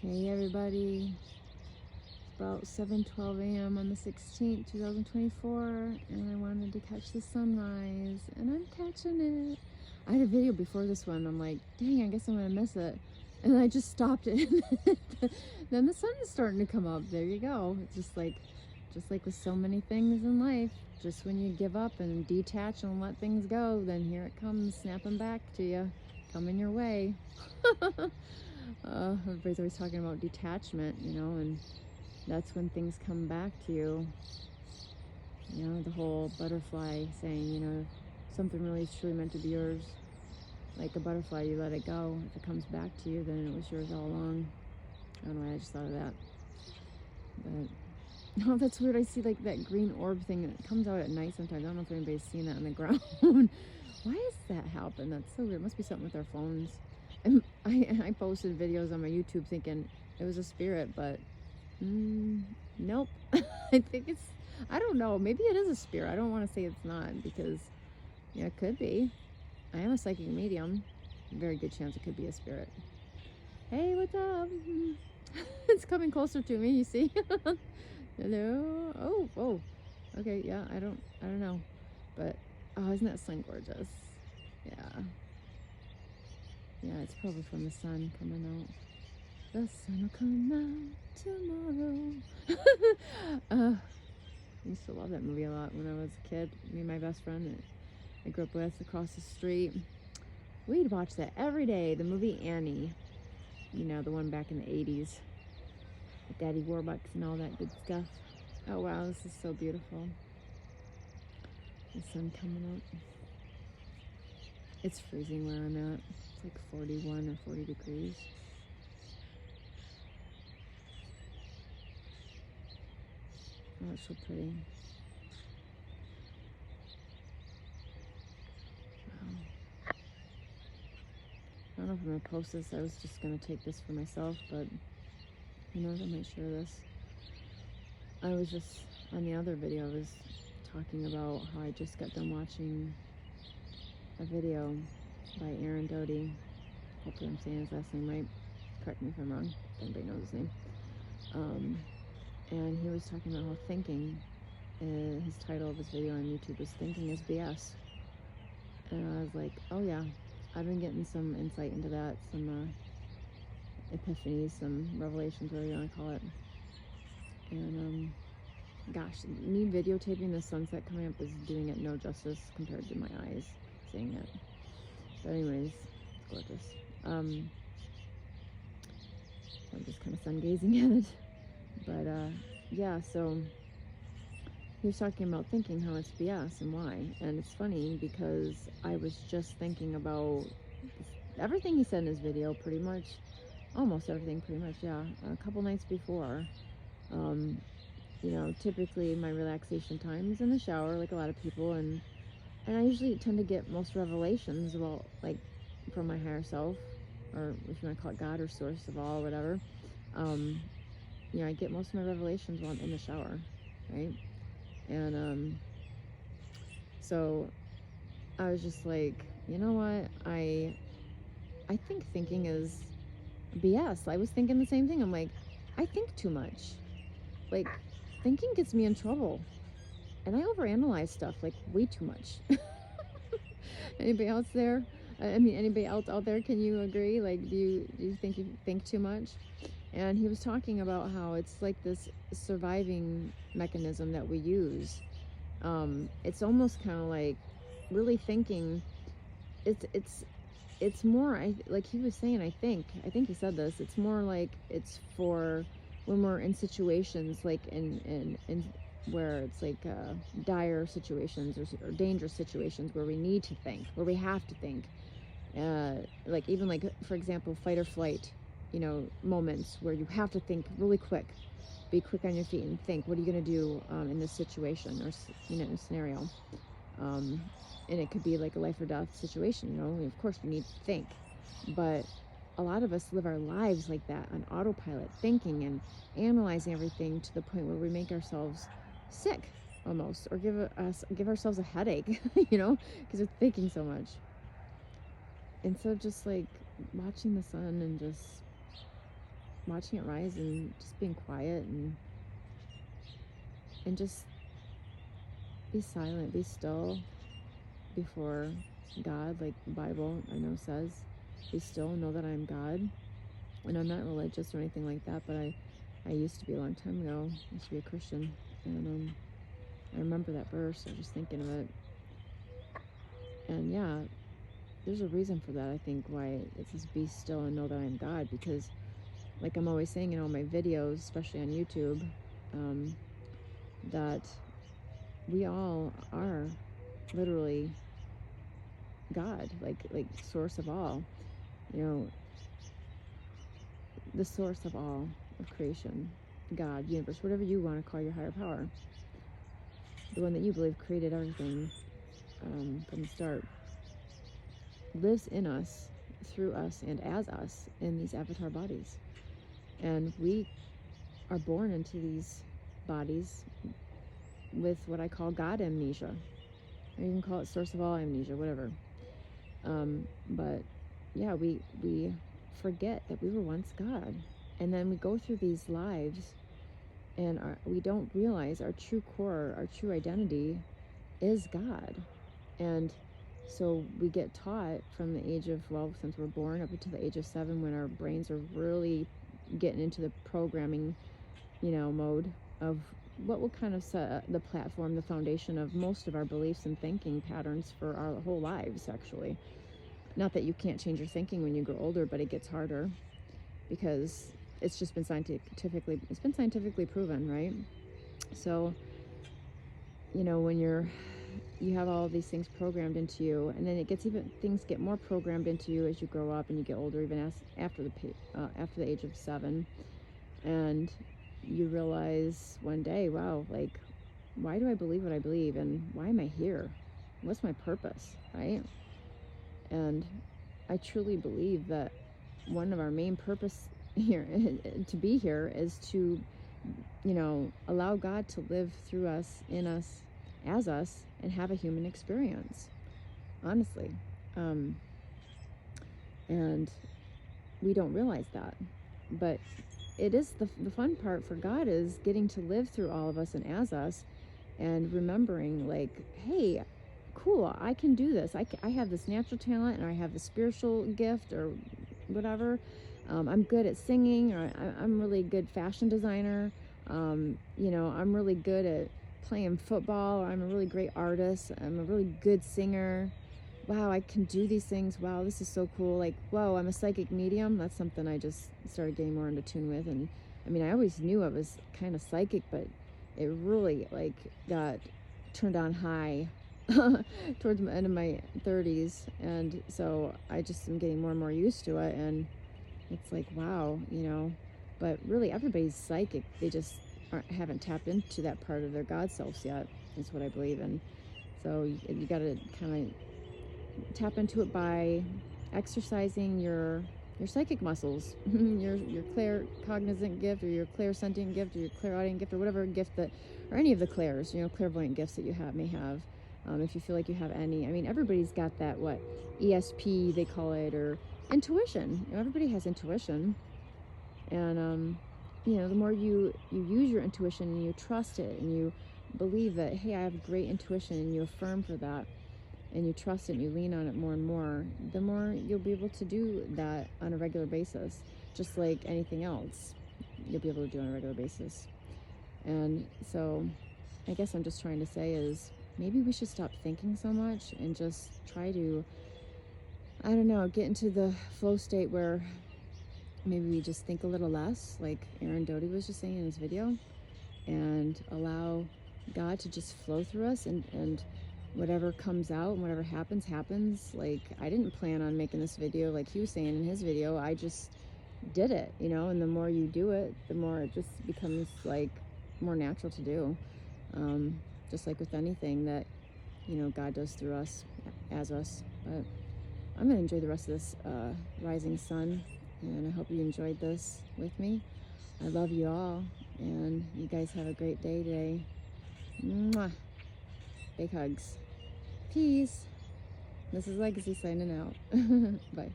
Hey everybody, it's about 7:12 a.m. on the 16th, 2024, and I wanted to catch the sunrise, and I'm catching it. I had a video before this one, I'm like, dang, I guess I'm gonna miss it, and I just stopped it. Then the sun is starting to come up. There you go. It's just like with so many things in life, just when you give up and detach and let things go, then here it comes, snapping back to you, coming your way. Everybody's always talking about detachment, and that's when things come back to you. The whole butterfly saying, something really is truly meant to be yours. Like a butterfly, you let it go. If it comes back to you, then it was yours all along. I don't know why I just thought of that. But, oh, that's weird. I see like that green orb thing. It comes out at night sometimes. I don't know if anybody's seen that on the ground. Why does that happen? That's so weird. It must be something with our phones. And I posted videos on my YouTube thinking it was a spirit, but nope. I think I don't know, maybe it is a spirit. I don't want to say it's not, because it could be. I am a psychic medium. Very good chance it could be a spirit. Hey, what's up? It's coming closer to me, you see? Hello. Oh, okay. Yeah, I don't know, but isn't that sun gorgeous? Yeah, it's probably from the sun coming out. The sun will come out tomorrow. I used to love that movie a lot when I was a kid. Me and my best friend I grew up with across the street, we'd watch that every day. The movie Annie, the one back in the 80s. With Daddy Warbucks and all that good stuff. Oh wow, this is so beautiful. The sun coming up. It's freezing where I'm at. It's like 41 or 40 degrees. Oh, it's so pretty. Wow. I don't know if I'm going to post this. I was just going to take this for myself, but who knows, I might share this. I was just, on the other video, I was talking about how I just got done watching a video by Aaron Doty. Hopefully I'm saying his last name right. Correct me if I'm wrong, if anybody knows his name. And he was talking about how thinking, his title of his video on YouTube was Thinking is BS. And I was like, oh yeah, I've been getting some insight into that, some epiphanies, some revelations, whatever you want to call it. And gosh, me videotaping the sunset coming up is doing it no justice compared to my eyes seeing it. But anyways, it's gorgeous. I'm just kind of sun gazing at it. But yeah, so he was talking about thinking, how it's BS and why. And it's funny because I was just thinking about everything he said in his video, pretty much, almost everything, pretty much, yeah. A couple nights before, typically my relaxation time is in the shower, like a lot of people, and I usually tend to get most revelations about, like, from my higher self, or if you want to call it God or source of all, whatever. I get most of my revelations while I'm in the shower, right? And so I was just like, you know what? I think thinking is BS. I was thinking the same thing. I'm like, I think too much. Like, thinking gets me in trouble. And I overanalyze stuff, like, way too much. Anybody else there? Anybody else out there, can you agree? Like, do you think you think too much? And he was talking about how it's like this surviving mechanism that we use. It's almost kind of like really thinking. It's more, like he was saying, I think he said this, it's more like it's for when we're in situations like in where it's like dire situations or dangerous situations where we need to think, where we have to think, like even like, for example, fight or flight, moments where you have to think really quick, be quick on your feet and think, what are you going to do in this situation or scenario. And it could be like a life or death situation, of course you need to think. But a lot of us live our lives like that, on autopilot, thinking and analyzing everything to the point where we make ourselves sick almost, or give ourselves a headache, because we're thinking so much. And so just like watching the sun and just watching it rise and just being quiet and just be silent, be still before God, like the Bible I know says, be still and know that I'm God. And I'm not religious or anything like that, but I used to be a long time ago. I used to be a Christian, and I remember that verse. I was just thinking of it, and yeah, there's a reason for that. I think why it says be still and know that I'm God, because like I'm always saying in all my videos, especially on YouTube, that we all are literally God, like source of all, you know, the source of all of creation, God, universe, whatever you want to call your higher power, the one that you believe created everything from the start, lives in us, through us, and as us in these avatar bodies. And we are born into these bodies with what I call God amnesia. Or you can call it source of all amnesia, whatever. But yeah, we forget that we were once God. And then we go through these lives and we don't realize our true core, our true identity is God. And so we get taught from the age of, well, since we're born up until the age of 7, when our brains are really getting into the programming, mode of what will kind of set the platform, the foundation of most of our beliefs and thinking patterns for our whole lives, actually. Not that you can't change your thinking when you grow older, but it gets harder because it's just been scientifically proven, right? So, when you have all these things programmed into you, and then things get more programmed into you as you grow up and you get older, even after the age of 7, and you realize one day, wow, like, why do I believe what I believe, and why am I here? What's my purpose, right? And I truly believe that one of our main purpose here to be here is to, allow God to live through us, in us, as us, and have a human experience, honestly. And we don't realize that. But it is the fun part for God is getting to live through all of us and as us, and remembering, like, hey, cool, I can do this. I have this natural talent, and I have the spiritual gift or whatever. I'm good at singing, or I'm really good fashion designer. I'm really good at playing football, or I'm a really great artist. I'm a really good singer. Wow, I can do these things. Wow, this is so cool. Like, whoa, I'm a psychic medium. That's something I just started getting more into tune with. And I mean, I always knew I was kind of psychic, but it really got turned on high towards the end of my 30s. And so I just am getting more and more used to it. And it's like, wow, but really everybody's psychic. They just haven't tapped into that part of their God selves yet, is what I believe in. So you got to kind of tap into it by exercising your psychic muscles, your claircognizant gift, or your clairsentient gift, or your clairaudient gift, or whatever gift or any of the clairs, clairvoyant gifts that you may have. If you feel like you have any, I mean, everybody's got that, ESP they call it, or intuition. Everybody has intuition, and the more you use your intuition and you trust it and you believe that, hey, I have great intuition, and you affirm for that, and you trust it and you lean on it more and more, the more you'll be able to do that on a regular basis, just like anything else you'll be able to do on a regular basis. And so I guess I'm just trying to say is, maybe we should stop thinking so much and just try to, I don't know, get into the flow state where maybe we just think a little less, like Aaron Doty was just saying in his video, and allow God to just flow through us, and whatever comes out and whatever happens. Like, I didn't plan on making this video like he was saying in his video. I just did it, and the more you do it, the more it just becomes like more natural to do. Just like with anything that, God does through us, as us. But I'm going to enjoy the rest of this rising sun, and I hope you enjoyed this with me. I love you all, and you guys have a great day today. Mwah. Big hugs. Peace. This is Legacy signing out. Bye.